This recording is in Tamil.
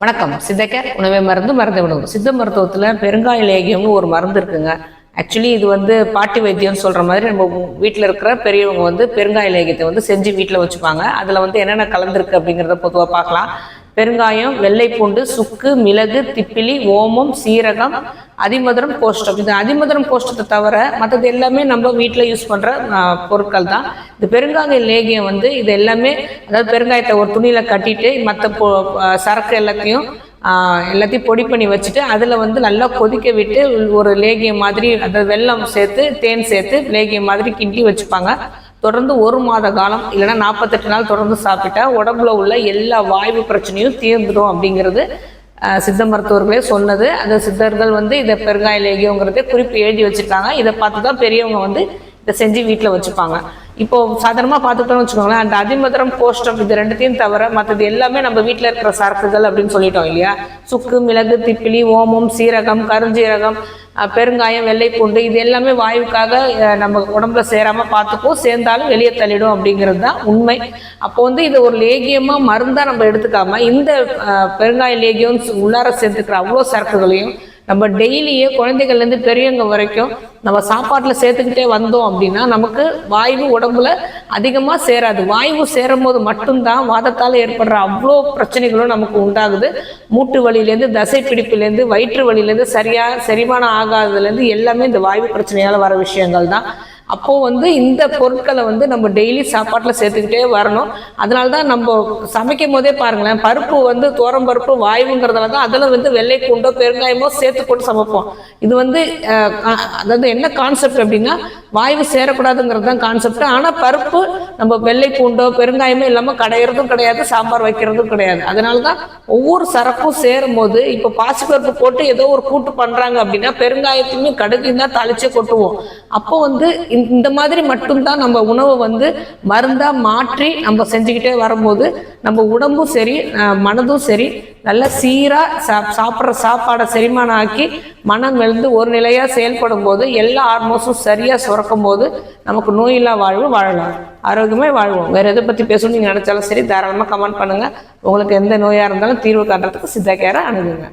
வணக்கம். சித்தக்கேர் உணவே மருந்து மருந்து உணவு. சித்த மருத்துவத்தில் பெருங்காய லேகியம்னு ஒரு மருந்து இருக்குங்க. ஆக்சுவலி இது பாட்டி வைத்தியம்னு சொல்கிற மாதிரி நம்ம வீட்டில் இருக்கிற பெரியவங்க பெருங்காய லேகியத்தை செஞ்சு வீட்டில் வச்சுப்பாங்க. அதில் என்னென்ன கலந்துருக்கு அப்படிங்கிறத பொதுவாக பார்க்கலாம். பெருங்காயம், வெள்ளைப்பூண்டு, சுக்கு, மிளகு, திப்பிலி, ஓமம், சீரகம், அதிமதுரம், கோஷ்டம். இது அதிமதுரம் கோஷ்டத்தை தவிர மற்றது எல்லாமே நம்ம வீட்டில் யூஸ் பண்ணுற பொருட்கள் தான். இந்த பெருங்காய லேகியம் இது எல்லாமே, அதாவது பெருங்காயத்தை ஒரு துணியில் கட்டிட்டு மற்ற சரக்கு எல்லாத்தையும் பொடி பண்ணி வச்சுட்டு அதில் நல்லா கொதிக்க விட்டு ஒரு லேகியம் மாதிரி, அதாவது வெல்லம் சேர்த்து தேன் சேர்த்து லேகியம் மாதிரி கிண்டி வச்சுப்பாங்க. தொடர்ந்து 1 மாத காலம் இல்லைன்னா 48 நாள் தொடர்ந்து சாப்பிட்டா உடம்புல உள்ள எல்லா வாய்வு பிரச்சனையும் தீர்ந்துடும் அப்படிங்கிறது சித்த மருத்துவர்களே சொன்னது. அந்த சித்தர்கள் இதை பெருங்காய லேகியங்கிறதே குறிப்பு எழுதி வச்சுருக்காங்க. இதை பார்த்து தான் பெரியவங்க இதை செஞ்சு வீட்டில் வச்சுப்பாங்க. இப்போ சாதாரணமாக பார்த்துட்டோம்னு வச்சுக்கோங்களேன், அந்த அதிமதுரம், கோஷ்டம் இது ரெண்டுத்தையும் தவிர மற்றது எல்லாமே நம்ம வீட்டில் இருக்கிற சரக்குகள் அப்படின்னு சொல்லிட்டோம் இல்லையா. சுக்கு, மிளகு, திப்பிலி, ஓமம், சீரகம், கருஞ்சீரகம், பெருங்காயம், வெள்ளைப்பூண்டு இது எல்லாமே வாயுக்காக நம்ம உடம்புல சேராமல் பார்த்துப்போம். சேர்ந்தாலும் வெளியே தள்ளிடும் அப்படிங்கிறது தான் உண்மை. அப்போ இது ஒரு லேகியமாக மருந்தாக நம்ம எடுத்துக்காம இந்த பெருங்காய லேகியம் உள்ளார சேர்த்துக்கிற அவ்வளோ சரக்குகளையும் நம்ம டெய்லியே குழந்தைகள்லேருந்து பெரியவங்க வரைக்கும் நம்ம சாப்பாட்டில் சேர்த்துக்கிட்டே வந்தோம் அப்படின்னா நமக்கு வாயு உடம்புல அதிகமாக சேராது. வாயு சேரும் போது மட்டும்தான் வாதத்தால் ஏற்படுற அவ்வளோ பிரச்சனைகளும் நமக்கு உண்டாகுது. மூட்டு வலியிலேருந்து, தசை பிடிப்புலேருந்து, வயிற்று வலியிலேருந்து, செரிமானம் ஆகாததுலேருந்து எல்லாமே இந்த வாயு பிரச்சனையால் வர விஷயங்கள் தான். அப்போது இந்த பொருட்களை நம்ம டெய்லி சாப்பாட்டில் சேர்த்துக்கிட்டே வரணும். அதனால தான் நம்ம சமைக்கும் போதே பாருங்களேன், பருப்பு தோரம் பருப்பு வாயுங்கிறதுல தான் அதில் வெள்ளை பூண்டோ பெருங்காயமோ சேர்த்து போட்டு சமைப்போம். இது அதாவது என்ன கான்செப்ட் அப்படின்னா, வாயு சேரக்கூடாதுங்கிறது தான் கான்செப்ட். ஆனால் பருப்பு நம்ம வெள்ளை பூண்டோ பெருங்காயமோ இல்லாமல் கடையிறதும் கிடையாது, சாம்பார் வைக்கிறதும் கிடையாது. அதனால தான் ஒவ்வொரு சரக்கும் சேரும் போது, இப்போ பாசிப்பருப்பு போட்டு ஏதோ ஒரு கூட்டு பண்ணுறாங்க அப்படின்னா பெருங்காயத்தையுமே கடுகையும் தான் தாளிச்சே கொட்டுவோம். அப்போ இந்த மாதிரி மட்டும்தான் நம்ம உணவை மருந்தா மாற்றி நம்ம செஞ்சுக்கிட்டே வரும்போது நம்ம உடம்பும் சரி மனதும் சரி நல்ல சீரா சாப்பிட்ற சாப்பாடை செரிமானம் ஆக்கி மனம் எழுந்து ஒரு நிலையா செயல்படும் போது எல்லா ஹார்மோன்ஸும் சரியா சுரக்கும் போது நமக்கு நோயில்லா வாழ்வு வாழலாம், ஆரோக்கியமே வாழ்வோம். வேற எதை பத்தி பேசணும் நீங்க நினைச்சாலும் சரி தாராளமா கமெண்ட் பண்ணுங்க. உங்களுக்கு எந்த நோயா இருந்தாலும் தீர்வு காட்டுறதுக்கு சித்தா கேரை அணுகுங்க.